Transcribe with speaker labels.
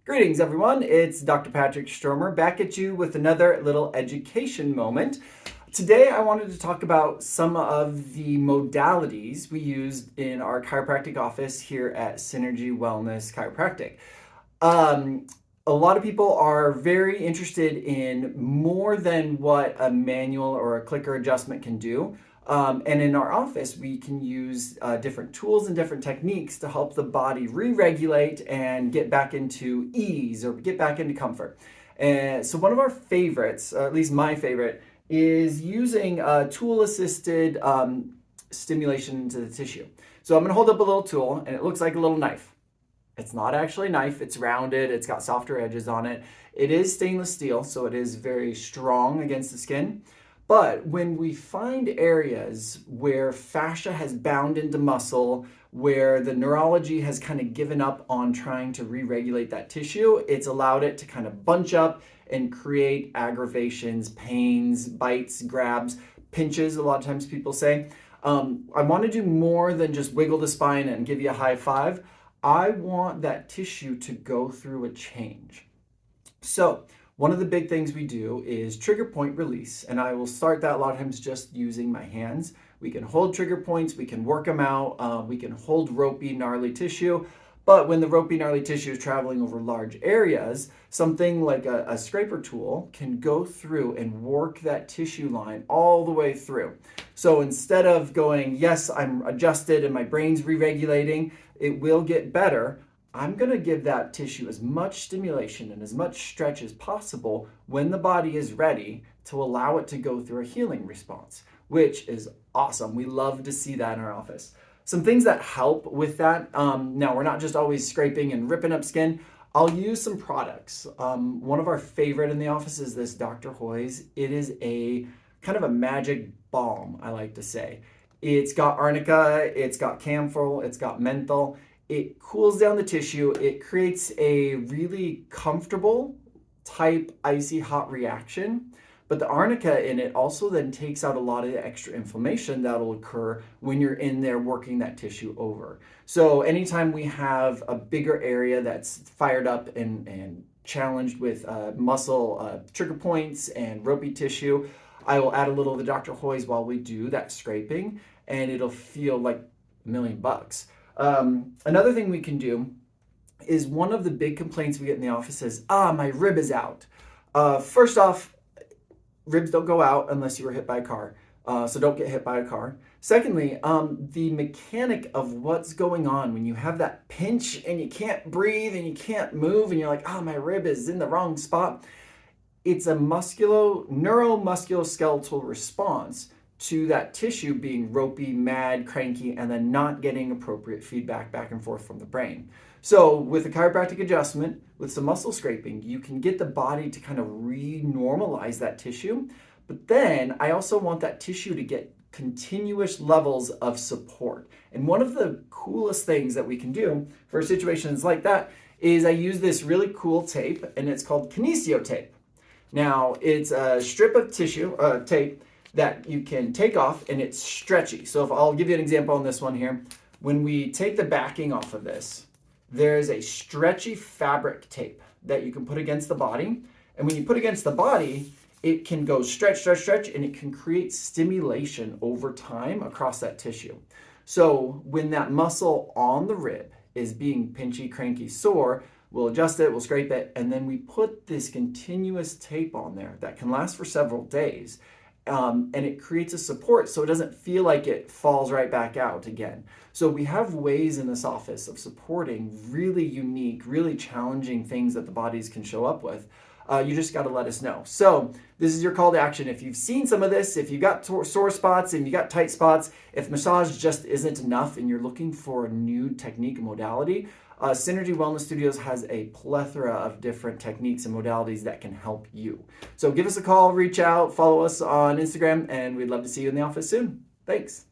Speaker 1: Greetings, everyone. It's Dr. Patrick Stromer back at you with another little education moment. Today, I wanted to talk about some of the modalities we use in our chiropractic office here at Synergy Wellness Chiropractic. A lot of people are very interested in more than what a manual or a clicker adjustment can do. And in our office, we can use different tools and different techniques to help the body re-regulate and get back into ease or get back into comfort. And so one of our favorites, at least my favorite, is using tool-assisted stimulation into the tissue. So I'm going to hold up a little tool, and it looks like a little knife. It's not actually a knife. It's rounded. It's got softer edges on it. It is stainless steel, so it is very strong against the skin. But when we find areas where fascia has bound into muscle, where the neurology has kind of given up on trying to re-regulate that tissue, it's allowed it to kind of bunch up and create aggravations, pains, bites, grabs, pinches, a lot of times people say. I want to do more than just wiggle the spine and give you a high five. I want that tissue to go through a change. So one of the big things we do is trigger point release, and I will start that a lot of times just using my hands. We can hold trigger points, we can work them out, we can hold ropey, gnarly tissue, but when the ropey, gnarly tissue is traveling over large areas, something like a scraper tool can go through and work that tissue line all the way through. So instead of going, yes, I'm adjusted and my brain's re-regulating, it will get better. I'm going to give that tissue as much stimulation and as much stretch as possible when the body is ready to allow it to go through a healing response, which is awesome. We love to see that in our office. Some things that help with that, now we're not just always scraping and ripping up skin. I'll use some products. One of our favorite in the office is this Dr. Hoy's. It is a kind of a magic balm, I like to say. It's got arnica, it's got camphor, it's got menthol. It cools down the tissue. It creates a really comfortable type icy hot reaction. But the arnica in it also then takes out a lot of the extra inflammation that'll occur when you're in there working that tissue over. So anytime we have a bigger area that's fired up and challenged with muscle trigger points and ropey tissue, I will add a little of the Dr. Hoy's while we do that scraping, and it'll feel like $1,000,000. Another thing we can do is one of the big complaints we get in the office is, my rib is out. First off, ribs don't go out unless you were hit by a car. So don't get hit by a car. Secondly, the mechanic of what's going on when you have that pinch and you can't breathe and you can't move and you're like, my rib is in the wrong spot. It's a neuromusculoskeletal response to that tissue being ropey, mad, cranky, and then not getting appropriate feedback back and forth from the brain. So with a chiropractic adjustment, with some muscle scraping, you can get the body to kind of re-normalize that tissue. But then I also want that tissue to get continuous levels of support. And one of the coolest things that we can do for situations like that is I use this really cool tape, and it's called kinesio tape. Now, it's a strip of tissue, tape, that you can take off, and it's stretchy. So if I'll give you an example on this one here. When we take the backing off of this, there's a stretchy fabric tape that you can put against the body. And when you put against the body, it can go stretch, stretch, stretch, and it can create stimulation over time across that tissue. So when that muscle on the rib is being pinchy, cranky, sore, we'll adjust it, we'll scrape it, and then we put this continuous tape on there that can last for several days. And it creates a support so it doesn't feel like it falls right back out again. So we have ways in this office of supporting really unique, really challenging things that the bodies can show up with. You just got to let us know. So this is your call to action. If you've seen some of this, if you've got sore spots and you got tight spots, if massage just isn't enough and you're looking for a new technique and modality, Synergy Wellness Studios has a plethora of different techniques and modalities that can help you. So give us a call, reach out, follow us on Instagram, and we'd love to see you in the office soon. Thanks.